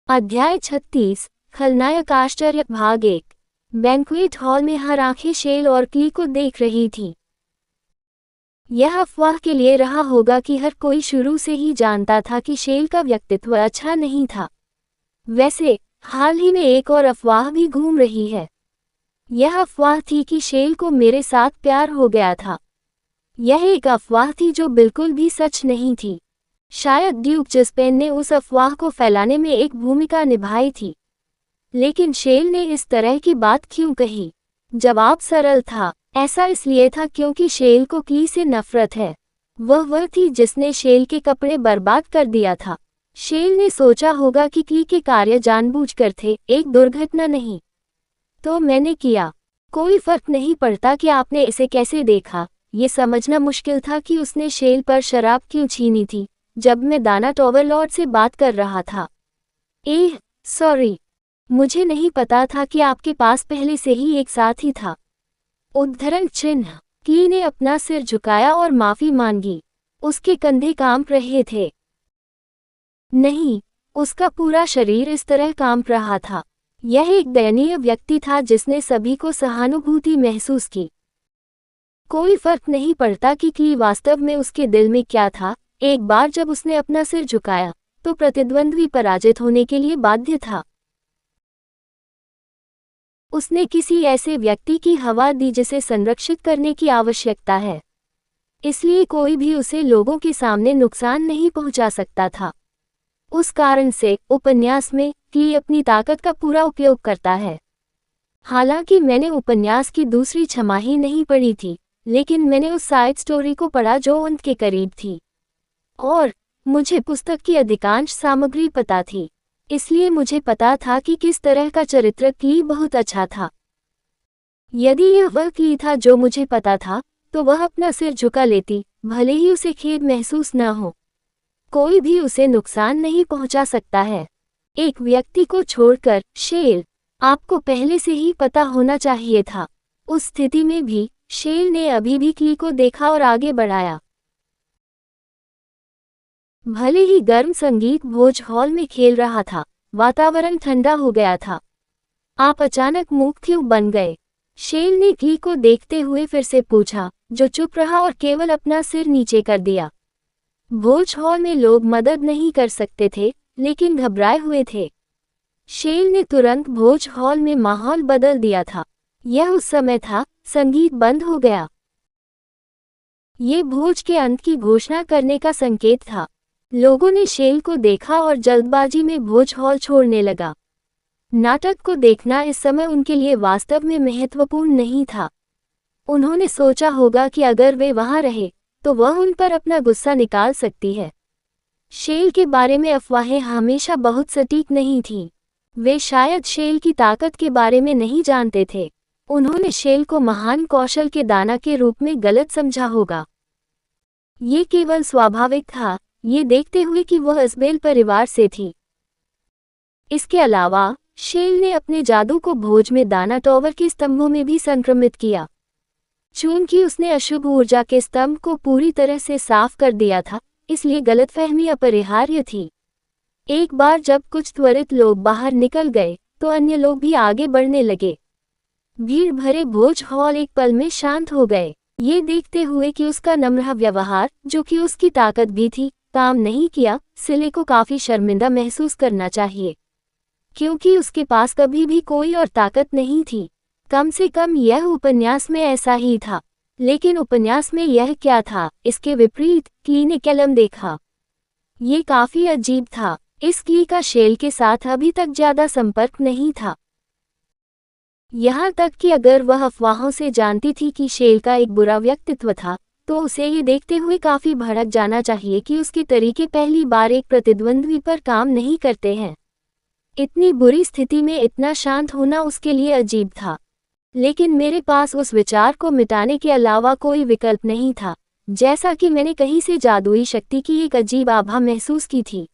अध्याय 36 खलनायक आश्चर्य भाग 1। बैंक्वेट हॉल में हर आंखें शेल और क्ली को देख रही थीं। यह अफवाह के लिए रहा होगा कि हर कोई शुरू से ही जानता था कि शेल का व्यक्तित्व अच्छा नहीं था। वैसे हाल ही में एक और अफवाह भी घूम रही है। यह अफवाह थी कि शेल को मेरे साथ प्यार हो गया था। यह एक अफवाह थी जो बिल्कुल भी सच नहीं थी। शायद ड्यूक जिस्पेन ने उस अफवाह को फैलाने में एक भूमिका निभाई थी। लेकिन शेल ने इस तरह की बात क्यों कही? जवाब सरल था। ऐसा इसलिए था क्योंकि शेल को क्ली से नफरत है। वह थी जिसने शेल के कपड़े बर्बाद कर दिया था। शेल ने सोचा होगा कि क्ली के कार्य जानबूझकर थे, एक दुर्घटना नहीं। तो मैंने किया। कोई फर्क नहीं पड़ता कि आपने इसे कैसे देखा। ये समझना मुश्किल था कि उसने शेल पर शराब क्यों छीनी थी जब मैं दाना टॉवरलॉर्ड से बात कर रहा था। सॉरी, मुझे नहीं पता था कि आपके पास पहले से ही एक साथी था। उद्धरण चिन्ह। क्ली ने अपना सिर झुकाया और माफी मांगी। उसके कंधे कांप रहे थे। नहीं, उसका पूरा शरीर इस तरह कांप रहा था। यह एक दयनीय व्यक्ति था जिसने सभी को सहानुभूति महसूस की। कोई फर्क नहीं पड़ता कि क्ली वास्तव में उसके दिल में क्या था। एक बार जब उसने अपना सिर झुकाया तो प्रतिद्वंद्वी पराजित होने के लिए बाध्य था। उसने किसी ऐसे व्यक्ति की हवा दी जिसे संरक्षित करने की आवश्यकता है। इसलिए कोई भी उसे लोगों के सामने नुकसान नहीं पहुंचा सकता था। उस कारण से उपन्यास में क्ली अपनी ताकत का पूरा उपयोग करता है। हालांकि मैंने उपन्यास की दूसरी छमाही नहीं पढ़ी थी, लेकिन मैंने उस साइड स्टोरी को पढ़ा जो अंत के करीब थी। और मुझे पुस्तक की अधिकांश सामग्री पता थी, इसलिए मुझे पता था कि किस तरह का चरित्र क्ली बहुत अच्छा था। यदि यह वह क्ली था जो मुझे पता था, तो वह अपना सिर झुका लेती, भले ही उसे खेद महसूस न हो। कोई भी उसे नुकसान नहीं पहुंचा सकता है, एक व्यक्ति को छोड़कर। शेल, आपको पहले से ही पता होना चाहिए था। उस स्थिति में भी शेल ने अभी भी क्ली को देखा और आगे बढ़ाया। भले ही गर्म संगीत भोज हॉल में खेल रहा था, वातावरण ठंडा हो गया था। आप अचानक मूक क्यों बन गए? शेल ने क्ली को देखते हुए फिर से पूछा, जो चुप रहा और केवल अपना सिर नीचे कर दिया। भोज हॉल में लोग मदद नहीं कर सकते थे, लेकिन घबराए हुए थे। शेल ने तुरंत भोज हॉल में माहौल बदल दिया था। यह उस समय था, संगीत बंद हो गया। ये भोज के अंत की घोषणा करने का संकेत था। लोगों ने शेल को देखा और जल्दबाजी में भोज हॉल छोड़ने लगा। नाटक को देखना इस समय उनके लिए वास्तव में महत्वपूर्ण नहीं था। उन्होंने सोचा होगा कि अगर वे वहां रहे तो वह उन पर अपना गुस्सा निकाल सकती है। शेल के बारे में अफवाहें हमेशा बहुत सटीक नहीं थीं। वे शायद शेल की ताकत के बारे में नहीं जानते थे। उन्होंने शेल को महान कौशल के दाना के रूप में गलत समझा होगा। ये केवल स्वाभाविक था, ये देखते हुए कि वह इस्बेल परिवार से थी। इसके अलावा शेल ने अपने जादू को भोज में दाना टॉवर के स्तंभों में भी संक्रमित किया। चूंकि उसने अशुभ ऊर्जा के स्तंभ को पूरी तरह से साफ कर दिया था, इसलिए गलतफहमी अपरिहार्य थी। एक बार जब कुछ त्वरित लोग बाहर निकल गए तो अन्य लोग भी आगे बढ़ने लगे। भीड़ भरे भोज हॉल एक पल में शांत हो गए, ये देखते हुए कि उसका नम्र व्यवहार, जो कि उसकी ताकत भी थी, काम नहीं किया। सिले को काफी शर्मिंदा महसूस करना चाहिए, क्योंकि उसके पास कभी भी कोई और ताकत नहीं थी। कम से कम यह उपन्यास में ऐसा ही था। लेकिन उपन्यास में यह क्या था? इसके विपरीत क्ली ने कलम देखा। ये काफी अजीब था। इस क्ली का शेल के साथ अभी तक ज्यादा संपर्क नहीं था। यहाँ तक कि अगर वह अफवाहों से जानती थी कि शेल का एक बुरा व्यक्तित्व था, तो उसे ये देखते हुए काफी भड़क जाना चाहिए कि उसके तरीके पहली बार एक प्रतिद्वंद्वी पर काम नहीं करते हैं। इतनी बुरी स्थिति में इतना शांत होना उसके लिए अजीब था। लेकिन मेरे पास उस विचार को मिटाने के अलावा कोई विकल्प नहीं था। जैसा कि मैंने कहीं से जादुई शक्ति की एक अजीब आभा महसूस की थी।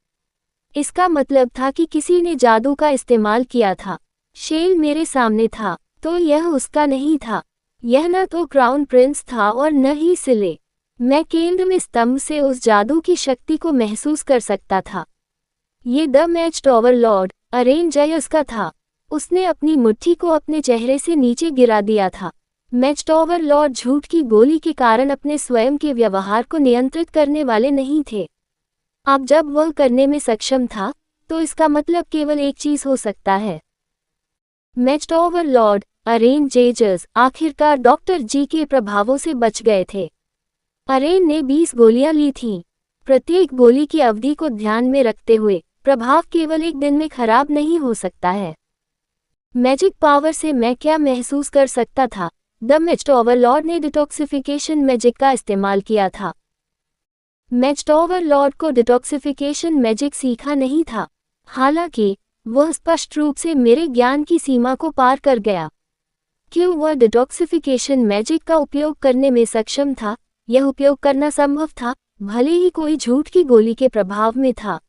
इसका मतलब था कि किसी ने जादू का इस्तेमाल किया था। शेल मेरे सामने था, तो यह उसका नहीं था। यह न तो क्राउन प्रिंस था और न ही सिले। मैं केंद्र में स्तंभ से उस जादू की शक्ति को महसूस कर सकता था। ये द मैच टॉवर लॉर्ड, अरेन जय उसका था। उसने अपनी मुट्ठी को अपने चेहरे से नीचे गिरा दिया था। मैज्ड ओवरलॉर्ड झूठ की गोली के कारण अपने स्वयं के व्यवहार को नियंत्रित करने वाले नहीं थे। अब जब वह करने में सक्षम था, तो इसका मतलब केवल एक चीज हो सकता है। मैज्ड ओवरलॉर्ड अरेन जेजर्स आखिरकार डॉक्टर जी के प्रभावों से बच गए थे। अरेन ने 20 गोलियां ली थीं। प्रत्येक गोली की अवधि को ध्यान में रखते हुए प्रभाव केवल एक दिन में खराब नहीं हो सकता है। मैजिक पावर से मैं क्या महसूस कर सकता था? द मैज्ड ओवरलॉर्ड ने डिटॉक्सिफिकेशन मैजिक का इस्तेमाल किया था। मैज्ड ओवरलॉर्ड को डिटॉक्सिफिकेशन मैजिक सीखा नहीं था, हालांकि वह स्पष्ट रूप से मेरे ज्ञान की सीमा को पार कर गया। क्यों वह डिटॉक्सिफिकेशन मैजिक का उपयोग करने में सक्षम था? यह उपयोग करना संभव था, भले ही कोई झूठ की गोली के प्रभाव में था।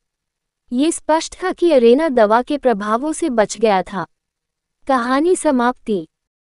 ये स्पष्ट था कि अरेना दवा के प्रभावों से बच गया था। कहानी समाप्ति।